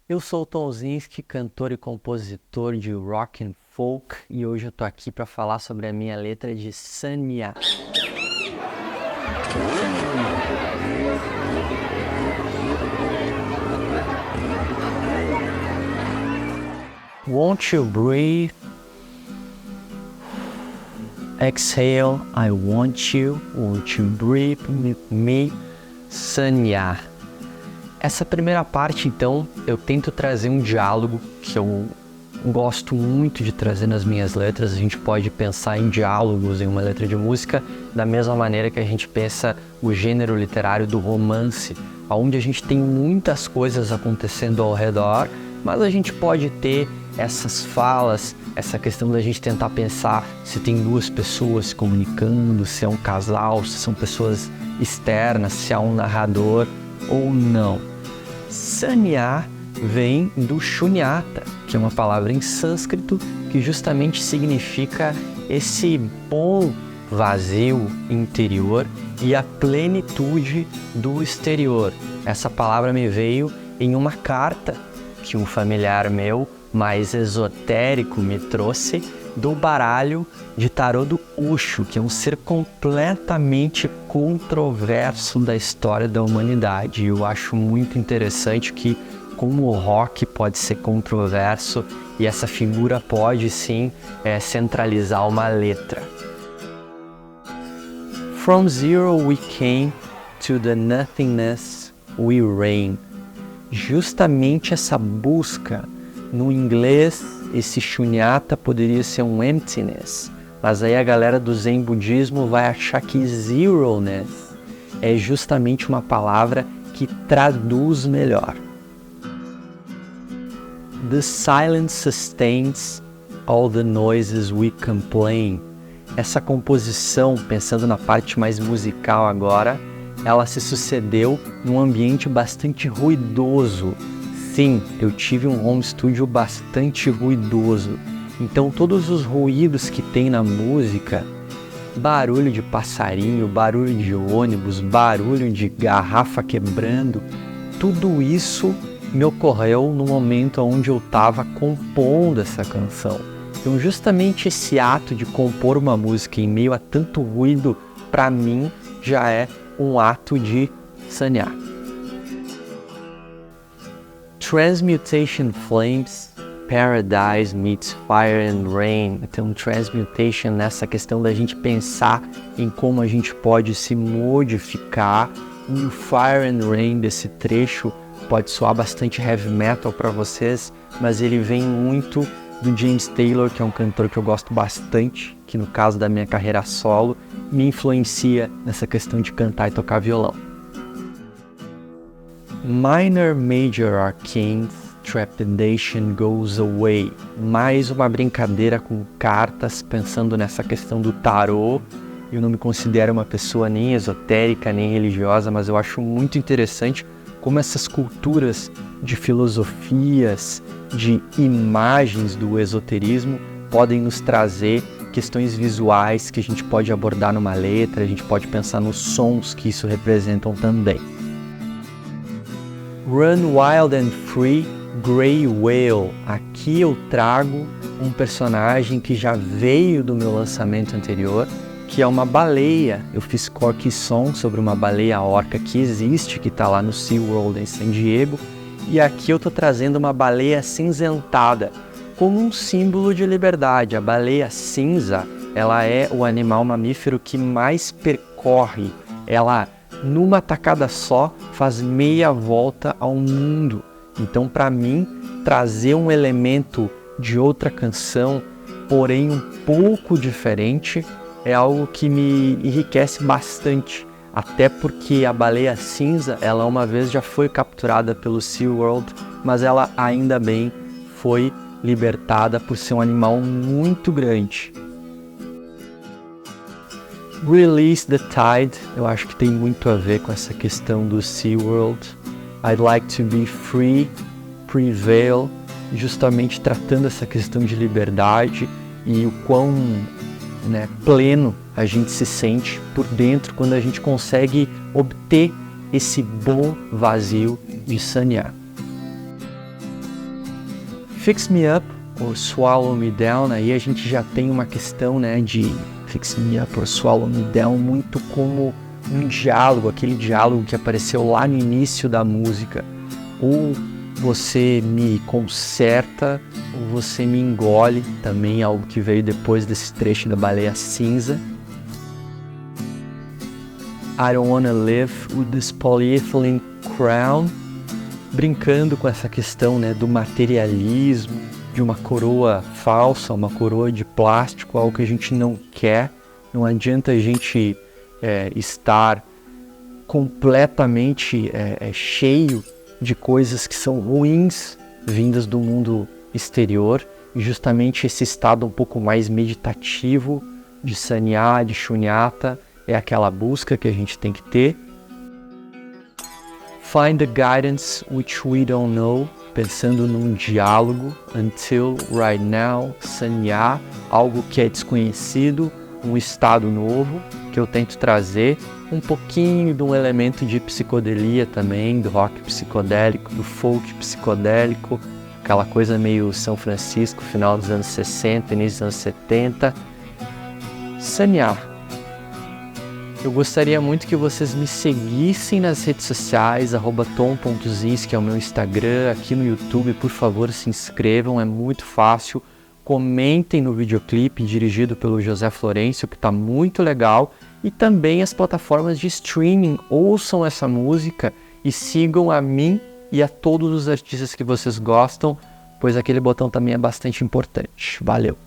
Eu sou o Tom Zinski, cantor e compositor de rock and folk, e hoje eu tô aqui para falar sobre a minha letra de Sanya. Won't you breathe? Exhale, I want you. Won't you breathe with me? Sanya. Essa primeira parte, então, eu tento trazer um diálogo que eu gosto muito de trazer nas minhas letras. A gente pode pensar em diálogos em uma letra de música da mesma maneira que a gente pensa o gênero literário do romance, onde a gente tem muitas coisas acontecendo ao redor, mas a gente pode ter essas falas, essa questão da gente tentar pensar se tem duas pessoas se comunicando, se é um casal, se são pessoas externas, se há um narrador ou não. Sanya vem do shunyata, que é uma palavra em sânscrito que justamente significa esse bom vazio interior e a plenitude do exterior. Essa palavra me veio em uma carta que um familiar meu mais esotérico me trouxe do baralho de tarô do Osho, que é um ser completamente controverso da história da humanidade. E eu acho muito interessante que como o rock pode ser controverso e essa figura pode sim centralizar uma letra. From zero we came, to the nothingness we reign. Justamente essa busca, no inglês esse shunyata poderia ser um emptiness, mas aí a galera do Zen budismo vai achar que zeroness é justamente uma palavra que traduz melhor. The silence sustains all the noises we complain. Essa composição, pensando na parte mais musical agora, ela se sucedeu num ambiente bastante ruidoso. Sim, eu tive um home studio bastante ruidoso. Então todos os ruídos que tem na música, barulho de passarinho, barulho de ônibus, barulho de garrafa quebrando, tudo isso me ocorreu no momento onde eu estava compondo essa canção. Então justamente esse ato de compor uma música em meio a tanto ruído, para mim, já é um ato de Sanya. Transmutation Flames, Paradise meets Fire and Rain. Então, Transmutation nessa questão da gente pensar em como a gente pode se modificar. E o Fire and Rain desse trecho pode soar bastante heavy metal para vocês, mas ele vem muito do James Taylor, que é um cantor que eu gosto bastante, que no caso da minha carreira solo, me influencia nessa questão de cantar e tocar violão. Minor Major Arcanes, Trepidation Goes Away. Mais uma brincadeira com cartas, pensando nessa questão do tarô. Eu não me considero uma pessoa nem esotérica, nem religiosa, mas eu acho muito interessante como essas culturas de filosofias, de imagens do esoterismo podem nos trazer questões visuais que a gente pode abordar numa letra, a gente pode pensar nos sons que isso representam também. Run Wild and Free, Grey Whale. Aqui eu trago um personagem que já veio do meu lançamento anterior, que é uma baleia. Eu fiz Corky Song sobre uma baleia orca que existe, que está lá no SeaWorld em San Diego. E aqui eu estou trazendo uma baleia acinzentada, como um símbolo de liberdade. A baleia cinza, ela é o animal mamífero que mais percorre. Ela, numa tacada só, faz meia volta ao mundo. Então, para mim, trazer um elemento de outra canção, porém um pouco diferente, é algo que me enriquece bastante. Até porque a baleia cinza, ela uma vez já foi capturada pelo SeaWorld, mas ela ainda bem foi libertada por ser um animal muito grande. Release the Tide, eu acho que tem muito a ver com essa questão do SeaWorld. I'd like to be free, prevail, justamente tratando essa questão de liberdade e o quão pleno a gente se sente por dentro quando a gente consegue obter esse bom vazio de Sanya. Fix Me Up ou Swallow Me Down, aí a gente já tem uma questão, né, de Fix Me Up ou Swallow Me Down muito como um diálogo, aquele diálogo que apareceu lá no início da música. Ou você me conserta, ou você me engole, também algo que veio depois desse trecho da Baleia Cinza. I don't wanna live with this polyethylene crown, brincando com essa questão, né, do materialismo, de uma coroa falsa, uma coroa de plástico, algo que a gente não quer. Não adianta a gente estar completamente cheio de coisas que são ruins vindas do mundo exterior, e justamente esse estado um pouco mais meditativo de Sanya, de Shunyata, é aquela busca que a gente tem que ter. Find the guidance which we don't know, pensando num diálogo. Until right now, Sanya, algo que é desconhecido, um estado novo que eu tento trazer, um pouquinho de um elemento de psicodelia também, do rock psicodélico, do folk psicodélico, aquela coisa meio São Francisco, final dos anos 60, início dos anos 70. Sanya. Eu gostaria muito que vocês me seguissem nas redes sociais, @tom.zins, que é o meu Instagram, aqui no YouTube, por favor, se inscrevam, é muito fácil. Comentem no videoclipe dirigido pelo José Florencio, que está muito legal, e também as plataformas de streaming, ouçam essa música e sigam a mim e a todos os artistas que vocês gostam, pois aquele botão também é bastante importante. Valeu!